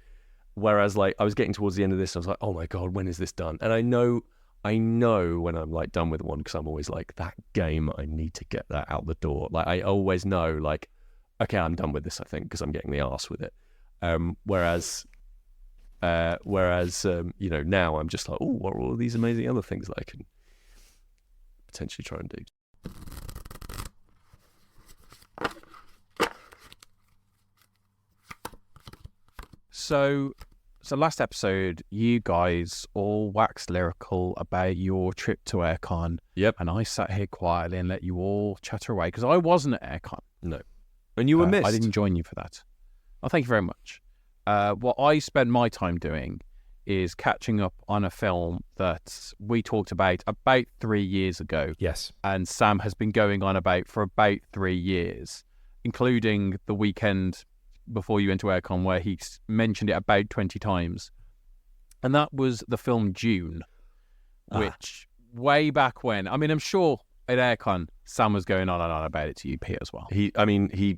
whereas like I was getting towards the end of this, I was like, oh my god, when is this done? And I know when I'm like done with one, because I'm always like, that game, I need to get that out the door. Like, I always know, like, okay, I'm done with this, I think, because I'm getting the arse with it. Whereas now I'm just like, oh, what are all these amazing other things that I can potentially try and do? So last episode, you guys all waxed lyrical about your trip to AirCon. Yep. And I sat here quietly and let you all chatter away, because I wasn't at AirCon. No. And you were missed. I didn't join you for that. Oh, thank you very much. What I spent my time doing is catching up on a film that we talked about 3 years ago. Yes. And Sam has been going on about for about 3 years, including the weekend before you went to AirCon, where he mentioned it about 20 times. And that was the film Dune, which way back when, I mean, I'm sure at AirCon, Sam was going on and on about it to you, Pete, as well. He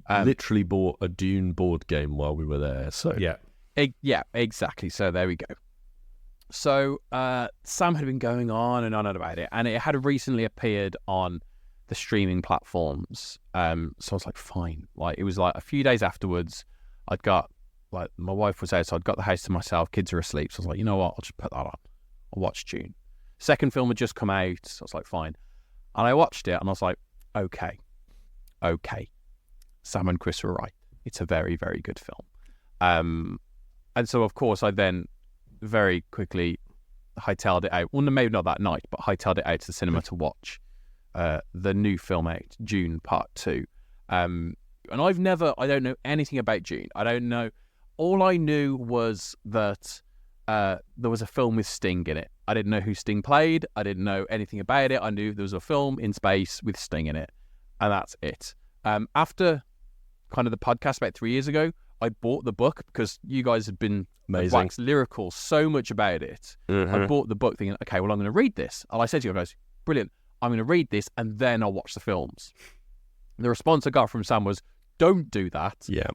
literally bought a Dune board game while we were there. So yeah. Yeah, exactly. So there we go. So Sam had been going on and on about it, and it had recently appeared on the streaming platforms. So I was like, fine. Like, it was like a few days afterwards, I'd got, like, my wife was out, so I'd got the house to myself, kids are asleep. So I was like, you know what, I'll just put that on. I'll watch Dune. Second film had just come out, so I was like, fine. And I watched it, and I was like, okay, Sam and Kris were right. It's a very, very good film. And so, of course, I then very quickly hightailed it out. Well, maybe not that night, but hightailed it out to the cinema to watch the new film out, Dune Part 2. And I don't know anything about Dune. I don't know. All I knew was that there was a film with Sting in it. I didn't know who Sting played. I didn't know anything about it. I knew there was a film in space with Sting in it. And that's it. After kind of the podcast about 3 years ago, I bought the book because you guys have been waxed lyrical so much about it. I bought the book thinking, okay, well, I'm going to read this. And I said to you guys, brilliant, I'm going to read this and then I'll watch the films. The response I got from Sam was, don't do that. Yeah.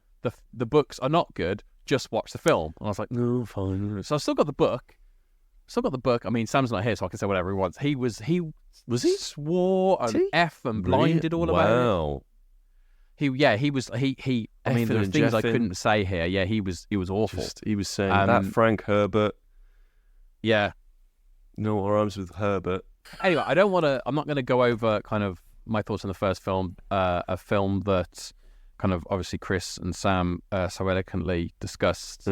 The books are not good. Just watch the film. And I was like, no, fine. So I've still got the book. I mean, Sam's not here, so I can say whatever he wants. He swore an F and blinded all about it. He was. I mean, there were things I couldn't say here. Yeah, he was awful. He was saying that Frank Herbert. Yeah. No rhymes with Herbert. Anyway, I'm not going to go over kind of my thoughts on the first film, a film that kind of obviously Kris and Sam so eloquently discussed.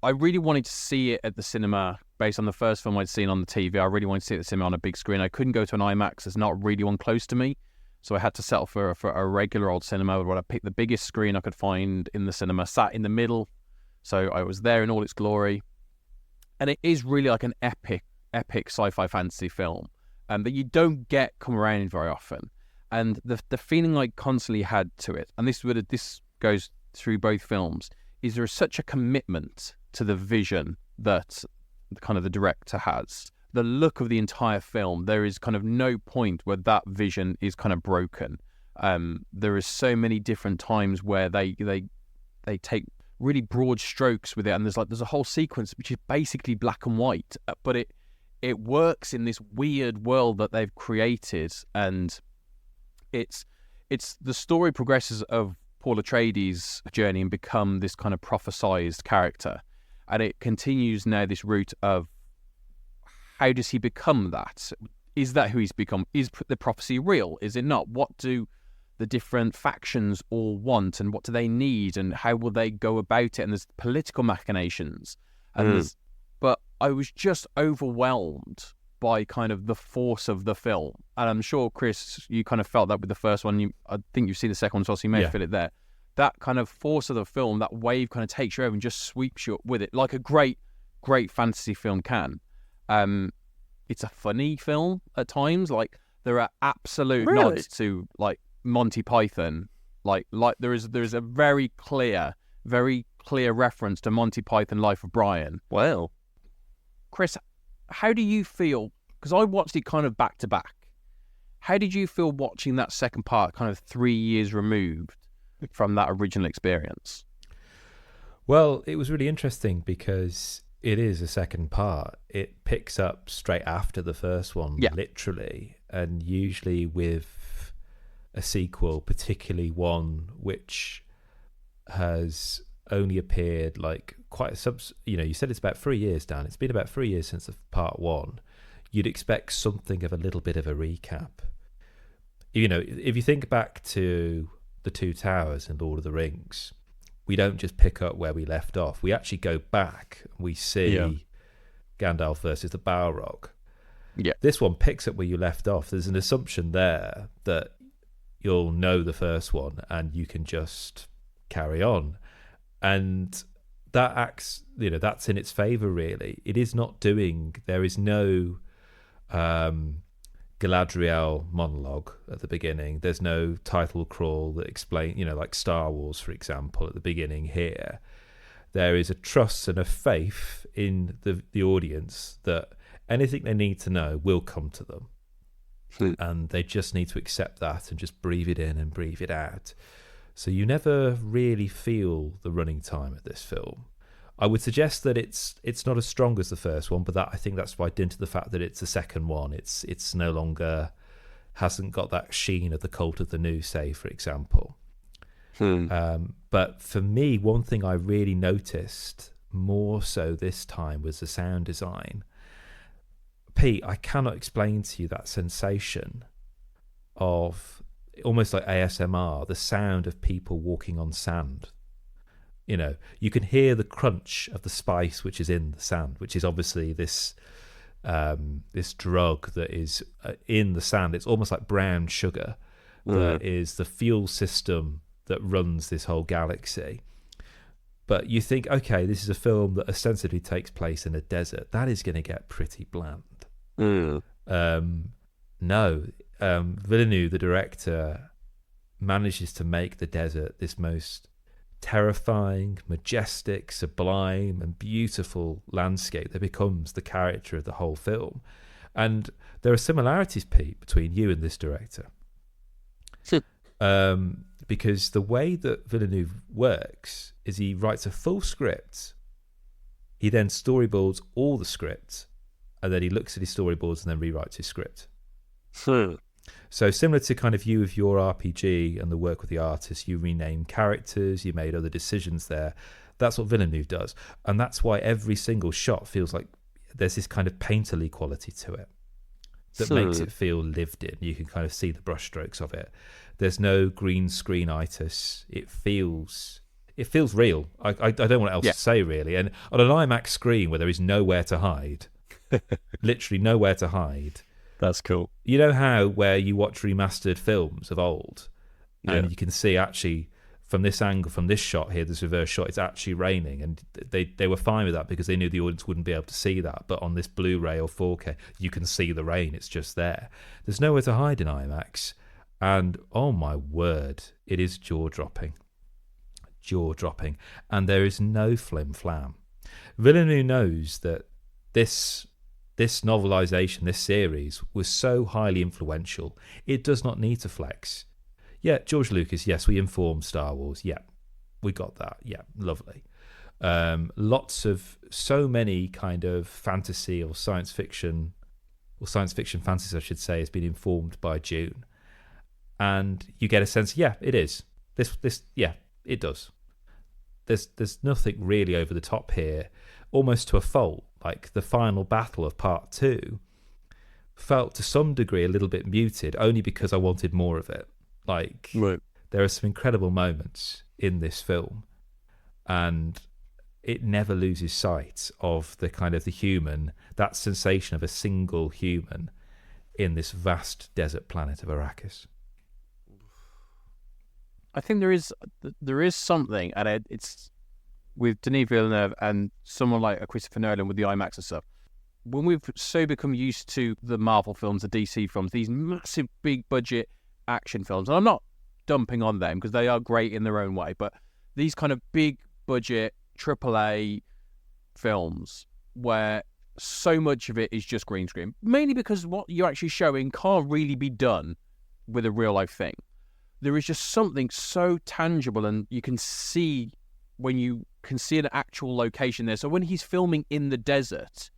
I really wanted to see it at the cinema based on the first film I'd seen on the TV. I really wanted to see it at the cinema on a big screen. I couldn't go to an IMAX. There's not really one close to me. So I had to settle for a regular old cinema where I picked the biggest screen I could find in the cinema, sat in the middle. So I was there in all its glory. And it is really like an epic sci-fi fantasy film that you don't come around very often. And the feeling I constantly had to it, and this goes through both films, is there is such a commitment to the vision that kind of the director has. The look of the entire film, there is kind of no point where that vision is kind of broken. There is so many different times where they take really broad strokes with it, and there's a whole sequence which is basically black and white, but it works in this weird world that they've created, and it's the story progresses of Paul Atreides' journey and become this kind of prophesized character, and it continues now this route of how does he become that? Is that who he's become? Is the prophecy real? Is it not? What do the different factions all want, and what do they need, and how will they go about it? And there's political machinations, and but I was just overwhelmed by kind of the force of the film, and I'm sure Kris, you kind of felt that with the first one. I think you've seen the second one as well, so you may feel it there. That kind of force of the film, that wave, kind of takes you over and just sweeps you up with it, like a great fantasy film can. It's a funny film at times. Like there are absolute nods to like Monty Python. Like there is a very clear reference to Monty Python Life of Brian. Wow. Kris, how do you feel? Because I watched it kind of back to back. How did you feel watching that second part, kind of 3 years removed from that original experience? Well, it was really interesting because it is a second part. It picks up straight after the first one, literally. And usually with a sequel, particularly one which has only appeared like quite you said it's about 3 years, Dan. It's been about 3 years since the part one. You'd expect something of a little bit of a recap. If you think back to the Two Towers in Lord of the Rings, we don't just pick up where we left off. We actually go back. We see Gandalf versus the Balrog. Yeah. This one picks up where you left off. There's an assumption there that you'll know the first one and you can just carry on. And that acts, that's in its favour, really. It is not there is no Galadriel monologue at the beginning. There's no title crawl that explain, like Star Wars, for example, at the beginning here. There is a trust and a faith in the audience that anything they need to know will come to them. And they just need to accept that and just breathe it in and breathe it out. So you never really feel the running time of this film. I would suggest that it's not as strong as the first one, but I think that's by dint of the fact that it's the second one. It's no longer hasn't got that sheen of the Cult of the New, say, for example. But for me, one thing I really noticed more so this time was the sound design. Pete, I cannot explain to you that sensation of almost like ASMR, the sound of people walking on sand. You know, you can hear the crunch of the spice which is in the sand, which is obviously this drug that is in the sand. It's almost like brown sugar that is the fuel system that runs this whole galaxy. But you think, okay, this is a film that ostensibly takes place in a desert. That is going to get pretty bland. No, Villeneuve, the director, manages to make the desert this most terrifying, majestic, sublime, and beautiful landscape that becomes the character of the whole film. And there are similarities, Pete, between you and this director. Because the way that Villeneuve works is he writes a full script, he then storyboards all the script, and then he looks at his storyboards and then rewrites his script. So similar to kind of you with your RPG and the work with the artist, you rename characters, you made other decisions there. That's what Villeneuve does. And that's why every single shot feels like there's this kind of painterly quality to it that makes it feel lived in. You can kind of see the brushstrokes of it. There's no green screen-itis. It feels real. I don't know what else to say, really. And on an IMAX screen where there is nowhere to hide, literally nowhere to hide. That's cool. You know how where you watch remastered films of old and you can see actually from this angle, from this shot here, this reverse shot, it's actually raining, and they were fine with that because they knew the audience wouldn't be able to see that. But on this Blu-ray or 4K, you can see the rain. It's just there. There's nowhere to hide in IMAX. And oh my word, it is jaw-dropping. Jaw-dropping. And there is no flim-flam. Villeneuve knows that this novelization, this series, was so highly influential, it does not need to flex. Yeah, George Lucas, yes, we informed Star Wars. Yeah, we got that. Yeah, lovely. So many kind of fantasy or science fiction fantasies, I should say, has been informed by Dune. And you get a sense, yeah, it is. Yeah, it does. There's nothing really over the top here, almost to a fault. Like the final battle of part 2 felt to some degree a little bit muted, only because I wanted more of it. Like, there are some incredible moments in this film, and it never loses sight of the kind of the human, that sensation of a single human in this vast desert planet of Arrakis. I think there is something, and it's with Denis Villeneuve and someone like a Christopher Nolan with the IMAX and stuff. When we've so become used to the Marvel films, the DC films, these massive, big budget action films, and I'm not dumping on them because they are great in their own way, but these kind of big budget AAA films where so much of it is just green screen, mainly because what you're actually showing can't really be done with a real life thing. There is just something so tangible, and you can see when you can see an actual location there. So when he's filming in the desert,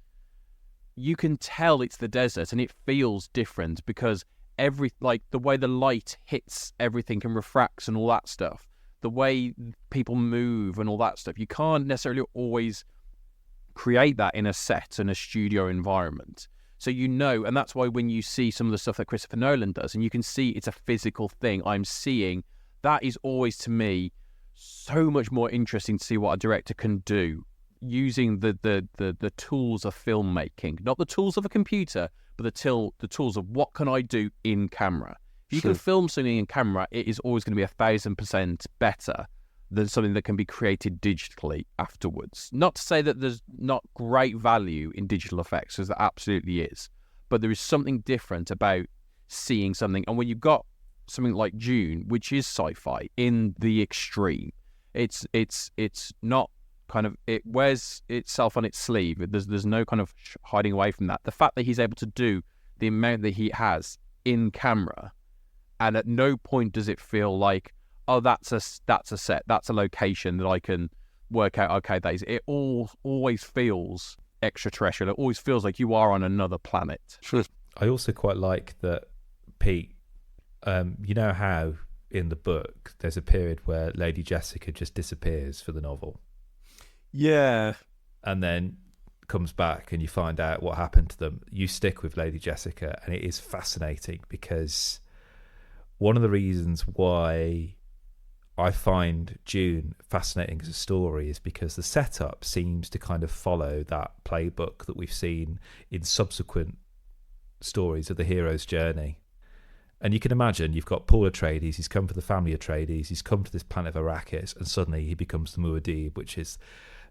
you can tell it's the desert, and it feels different because the way the light hits everything and refracts and all that stuff, the way people move and all that stuff, you can't necessarily always create that in a set and a studio environment. So and that's why when you see some of the stuff that Christopher Nolan does, and you can see it's a physical thing I'm seeing, that is always, to me, so much more interesting to see what a director can do using the tools of filmmaking, not the tools of a computer, but the tools of what can I do in camera. If you can film something in camera, it is always going to be 1,000% better than something that can be created digitally afterwards. Not to say that there's not great value in digital effects, because there absolutely is, but there is something different about seeing something. And when you've got something like Dune, which is sci-fi in the extreme, it's not kind of, it wears itself on its sleeve. There's no kind of hiding away from that. The fact that he's able to do the amount that he has in camera, and at no point does it feel like, oh, that's a set, that's a location that I can work out, okay, that is, it always feels extraterrestrial. It always feels like you are on another planet. I also quite like that, Pete, you know how in the book there's a period where Lady Jessica just disappears for the novel? Yeah. And then comes back and you find out what happened to them, you stick with Lady Jessica, and it is fascinating because one of the reasons why I find Dune fascinating as a story is because the setup seems to kind of follow that playbook that we've seen in subsequent stories of the hero's journey. And you can imagine you've got Paul Atreides, he's come for the family Atreides, he's come to this planet of Arrakis, and suddenly he becomes the Muad'Dib, which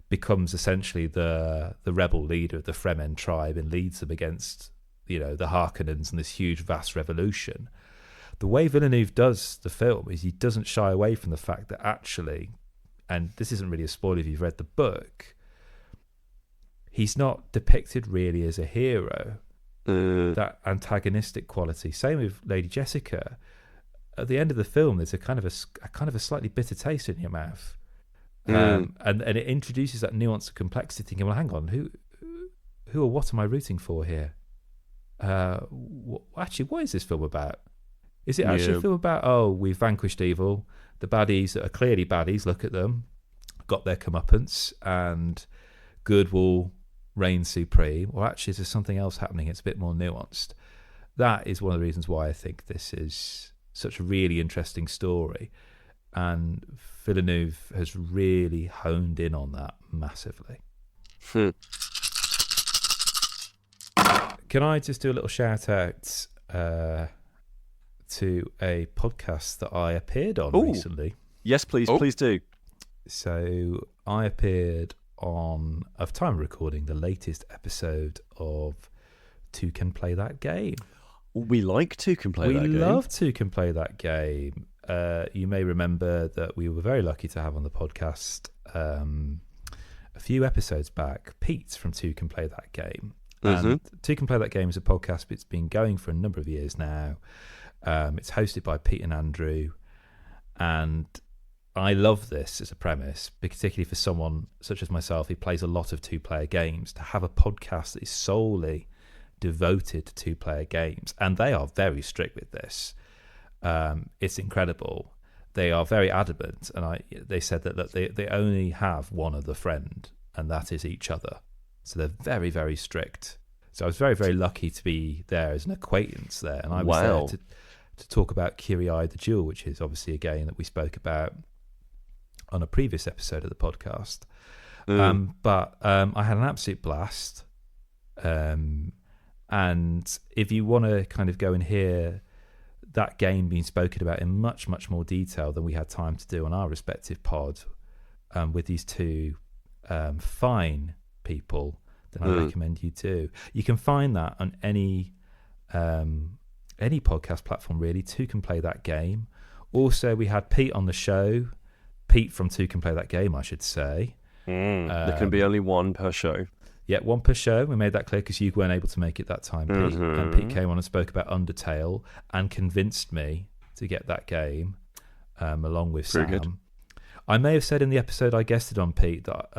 becomes essentially the rebel leader of the Fremen tribe and leads them against, the Harkonnens and this huge vast revolution. The way Villeneuve does the film is he doesn't shy away from the fact that actually, and this isn't really a spoiler if you've read the book, he's not depicted really as a hero. That antagonistic quality. Same with Lady Jessica. At the end of the film, there's a kind of a slightly bitter taste in your mouth, and it introduces that nuance of complexity. Thinking, well, hang on, who or what am I rooting for here? Actually, what is this film about? Is it actually a film about we've vanquished evil, the baddies that are clearly baddies, look at them, got their comeuppance, and good will reign supreme, or actually is there something else happening? It's a bit more nuanced. That is one of the reasons why I think this is such a really interesting story, and Villeneuve has really honed in on that massively. Can I just do a little shout out to a podcast that I appeared on recently? Yes, please do. So I appeared on, of time recording, the latest episode of Two Can Play That Game. We like Two Can Play That Game. We love Two Can Play That Game. You may remember that we were very lucky to have on the podcast a few episodes back Pete from Two Can Play That Game. And Two Can Play That Game is a podcast that's been going for a number of years now. It's hosted by Pete and Andrew, and I love this as a premise, particularly for someone such as myself who plays a lot of two-player games, to have a podcast that is solely devoted to two-player games. And they are very strict with this. It's incredible. They are very adamant, and they said that they only have one other friend, and that is each other. So they're very, very strict. So I was very, very lucky to be there as an acquaintance there, and I was there to talk about Kyrie the Jewel, which is obviously a game that we spoke about on a previous episode of the podcast. But I had an absolute blast. And if you want to kind of go and hear that game being spoken about in much, much more detail than we had time to do on our respective pod with these two fine people, then I recommend you do. You can find that on any podcast platform, really. Two Can Play That Game. Also, we had Pete on the show. Pete from Two Can Play That Game, I should say. There can be only one per show. Yeah, one per show. We made that clear because you weren't able to make it that time, Pete. And Pete came on and spoke about Undertale and convinced me to get that game along with Sam. Good. I may have said in the episode I guested on, Pete, that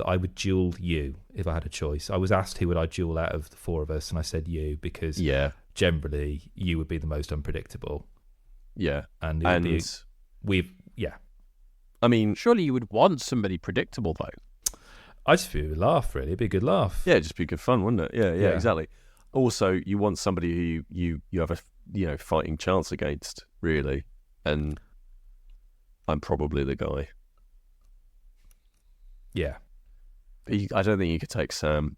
I would duel you if I had a choice. I was asked who would I duel out of the four of us, and I said you because generally you would be the most unpredictable. Yeah. And I mean, surely you would want somebody predictable, though. I just feel a laugh, really. It'd be a good laugh. Yeah, it'd just be good fun, wouldn't it? Yeah, exactly. Also, you want somebody who you have a fighting chance against, really. And I'm probably the guy. Yeah. I don't think you could take Sam.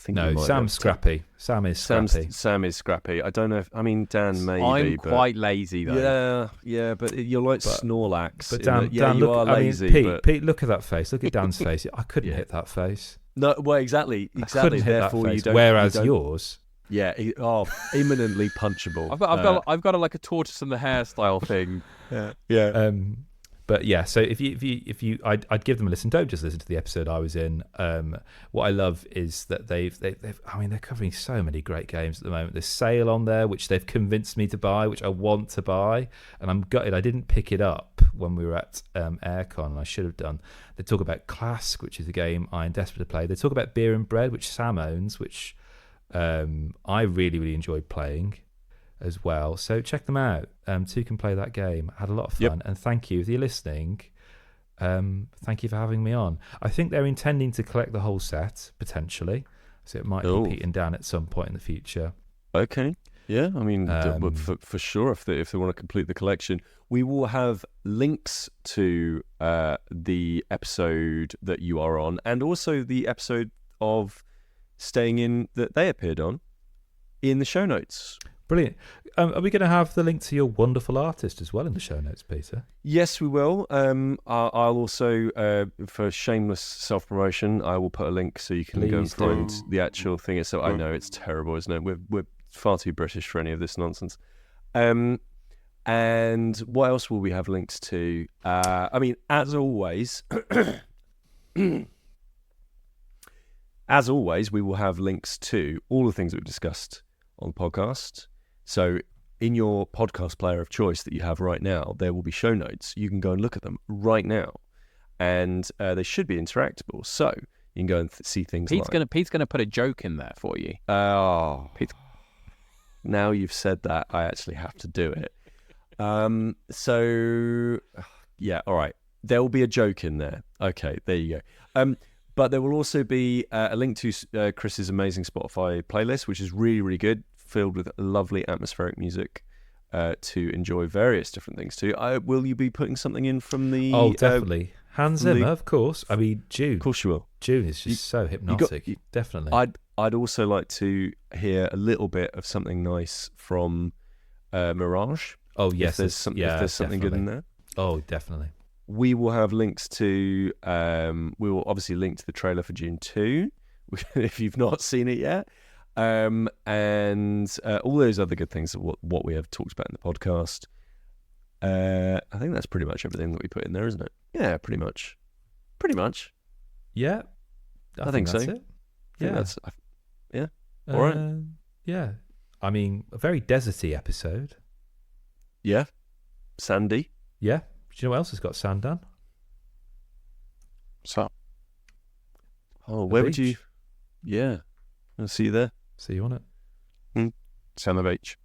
No, Sam's scrappy. Sam is scrappy. Sam is scrappy. I don't know if... I mean, Dan maybe, I'm quite lazy, though. Yeah, but you're like Snorlax. But Dan, you look, are lazy. Pete, look at that face. Look at Dan's face. I couldn't hit that face. No, well, exactly. I couldn't hit Therefore, that face. you don't... Whereas yours... Yeah, imminently punchable. I've got a tortoise and the hairstyle thing. Yeah. But yeah, so if you, I'd give them a listen. Don't just listen to the episode I was in. What I love is that they've. I mean, they're covering so many great games at the moment. There's Sail on there, which they've convinced me to buy, which I want to buy, and I'm gutted I didn't pick it up when we were at Aircon, and I should have done. They talk about Clask, which is a game I'm desperate to play. They talk about Beer and Bread, which Sam owns, which I really, really enjoyed playing as well. So check them out. Two Can Play That Game. Had a lot of fun. And thank you if you're listening. Thank you for having me on. I think they're intending to collect the whole set, potentially. So it might be Pete and Dan at some point in the future. Okay. Yeah, I mean, for sure, if they want to complete the collection, we will have links to the episode that you are on, and also the episode of Staying In that they appeared on in the show notes. Brilliant. Are we going to have the link to your wonderful artist as well in the show notes, Peter? Yes, we will. I'll also, for shameless self-promotion, I will put a link so you can go and find the actual thing itself. I know it's terrible, isn't it? We're far too British for any of this nonsense. And what else will we have links to? I mean, as always, we will have links to all the things that we've discussed on the podcast. So in your podcast player of choice that you have right now, there will be show notes. You can go and look at them right now, and they should be interactable. So you can go and see things. Pete's gonna put a joke in there for you. Now you've said that, I actually have to do it. So yeah, all right. There will be a joke in there. Okay, there you go. But there will also be a link to Kris's amazing Spotify playlist, which is really, really good, filled with lovely atmospheric music to enjoy various different things too. Will you be putting something in from the... Oh, definitely. Hans Zimmer, of course. I mean, Dune. Of course you will. Dune is just so hypnotic. Definitely. I'd also like to hear a little bit of something nice from Mirage. Oh, yes. If there's something good in there. Oh, definitely. We will have links to... we will obviously link to the trailer for Dune 2, if you've not seen it yet. And all those other good things of what we have talked about in the podcast. I think that's pretty much everything that we put in there, isn't it? Yeah, pretty much. Yeah, I think so. That's it. Yeah. All right. Yeah. I mean, a very deserty episode. Yeah. Sandy. Yeah. Do you know what else has got sand, Dan? So. Oh, where would beach. you... Yeah. I'll see you there. See you on it. See you on the beach.